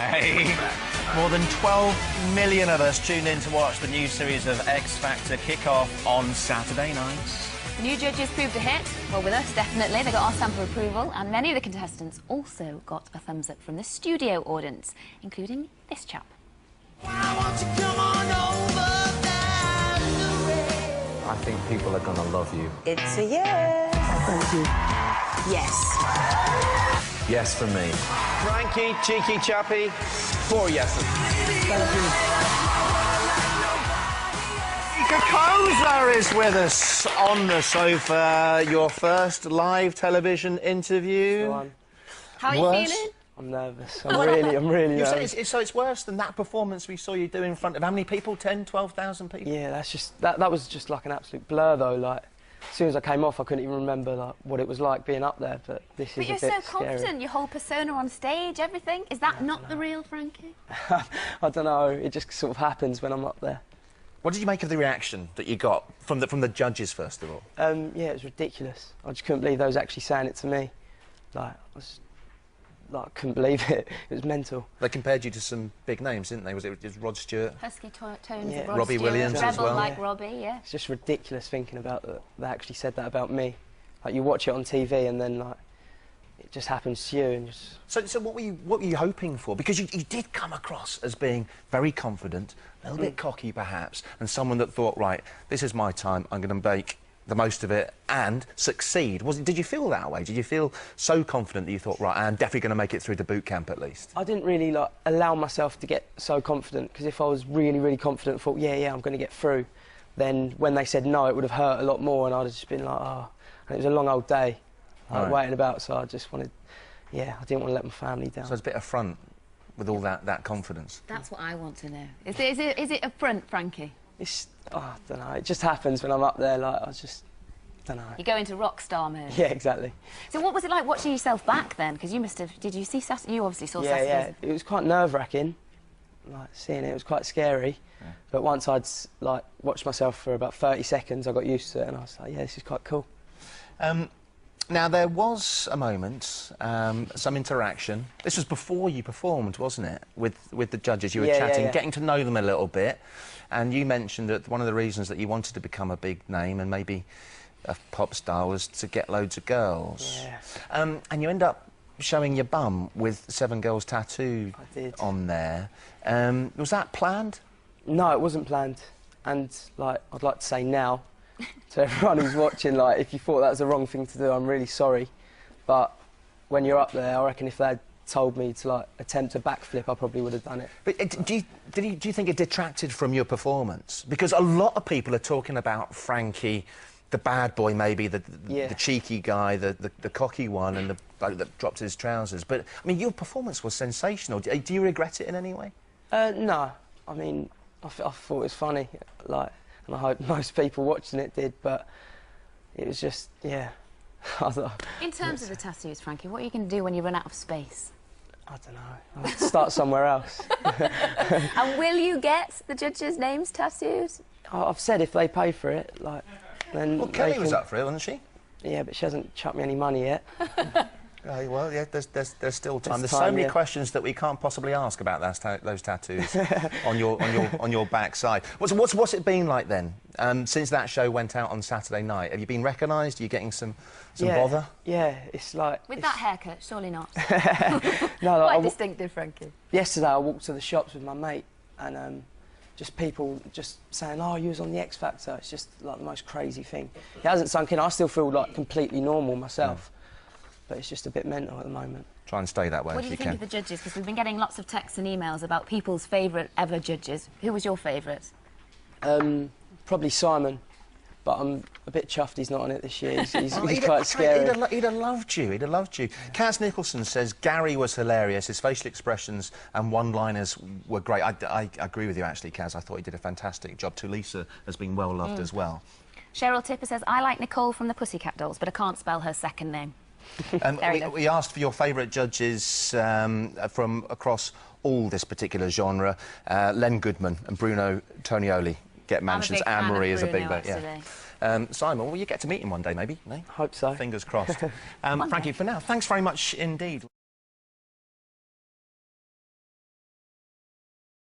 Hey, more than 12 million of us tuned in to watch the new series of X Factor kick off on Saturday nights. The new judges proved a hit. Well, with us, definitely. They got our stamp of approval, and many of the contestants also got a thumbs up from the studio audience, including this chap. I think people are going to love you. It's a yes. Thank you. Yes. Yes for me. Frankie, cheeky chappy, 4 yeses. Thank you. Cocozza is with us on the sofa. Your first live television interview. How are you feeling? I'm nervous. I'm really nervous. So it's worse than that performance we saw you do in front of how many people? 10, 12,000 people? Yeah, that's just that was just like an absolute blur though. Like as soon as I came off, I couldn't even remember like what it was like being up there. But this is a bit But you're so scary. confident. Your whole persona on stage, everything. Is that not the real Frankie? I don't know. It just sort of happens when I'm up there. What did you make of the reaction that you got from the judges, first of all? Yeah, it was ridiculous. I just couldn't believe they was actually saying it to me. Like I couldn't believe it. It was mental. They compared you to some big names, didn't they? Was it Rod Stewart? Husky tones Yeah. of Rod Robbie Stewart, Williams as Rebel well. like Yeah. Robbie, yeah. It's just ridiculous thinking about that. They actually said that about me. Like you watch it on TV and then like it just happens to you and just. So what were you hoping for? Because you did come across as being very confident, a little bit cocky perhaps, and someone that thought, right, this is my time, I'm going to make the most of it and succeed. Did you feel that way? Did you feel so confident that you thought, right, I'm definitely going to make it through to boot camp at least? I didn't really like allow myself to get so confident because if I was really confident and thought, yeah, I'm going to get through, then when they said no, it would have hurt a lot more and I'd have just been like, oh. And it was a long old day, like, waiting about, so I just wanted, yeah, I didn't want to let my family down. So it's a bit of front with all that confidence. That's what I want to know. Is it a front, Frankie? It's, I don't know, it just happens when I'm up there, like, I just, don't know. You go into rock star mode. Yeah, exactly. So what was it like watching yourself back then? Because you must have, did you see Saturday? You obviously saw Saturday. Yeah, it was quite nerve-wracking, like, seeing it was quite scary. Yeah. But once I'd, like, watched myself for about 30 seconds, I got used to it and I was like, yeah, this is quite cool. Now, there was a moment, some interaction. This was before you performed, wasn't it? With the judges, you were chatting, getting to know them a little bit. And you mentioned that one of the reasons that you wanted to become a big name and maybe a pop star was to get loads of girls. Yeah. And you end up showing your bum with 7 girls tattooed on there. Was that planned? No, it wasn't planned. And, like, I'd like to say now, to everyone who's watching, like, if you thought that was the wrong thing to do, I'm really sorry. But when you're up there, I reckon if they had told me to, like, attempt a backflip, I probably would have done it. But do you think it detracted from your performance? Because a lot of people are talking about Frankie, the bad boy maybe, the cheeky guy, the cocky one, and the bloke that dropped his trousers. But, I mean, your performance was sensational. Do you regret it in any way? No. I mean, I thought it was funny, like... And I hope most people watching it did, but it was just, yeah. In terms of the tattoos, Frankie, what are you going to do when you run out of space? I don't know. I'll have to start somewhere else. And will you get the judges' names tattooed? I've said if they pay for it, like, then. Well, Kelly was up for it, wasn't she? Yeah, but she hasn't chucked me any money yet. Well, yeah, there's still time. There's so many questions that we can't possibly ask about those tattoos on your backside. What's it been like then? Since that show went out on Saturday night, have you been recognised? Are you getting some bother? Yeah, it's like... With that haircut, surely not. No, like, quite distinctive, Frankie. Yesterday I walked to the shops with my mate and just people just saying, oh, you was on the X Factor. It's just like the most crazy thing. It hasn't sunk in. I still feel like completely normal myself. But it's just a bit mental at the moment. Try and stay that way if you can. What do you think of the judges? Because we've been getting lots of texts and emails about people's favourite ever judges. Who was your favourite? Probably Simon, but I'm a bit chuffed he's not on it this year. He's quite scary. He'd have loved you. He'd have loved you. Kaz Nicholson says Gary was hilarious. His facial expressions and one-liners were great. I agree with you, actually, Kaz. I thought he did a fantastic job. Tulisa has been well loved as well. Cheryl Tipper says, I like Nicole from the Pussycat Dolls, but I can't spell her second name. We asked for your favourite judges from across all this particular genre. Len Goodman and Bruno Tonioli get mentions. Anne-Marie is a big bet. Yeah. Simon, well, you get to meet him one day, maybe. No? Hope so. Fingers crossed. Frankie, for now, thanks very much indeed.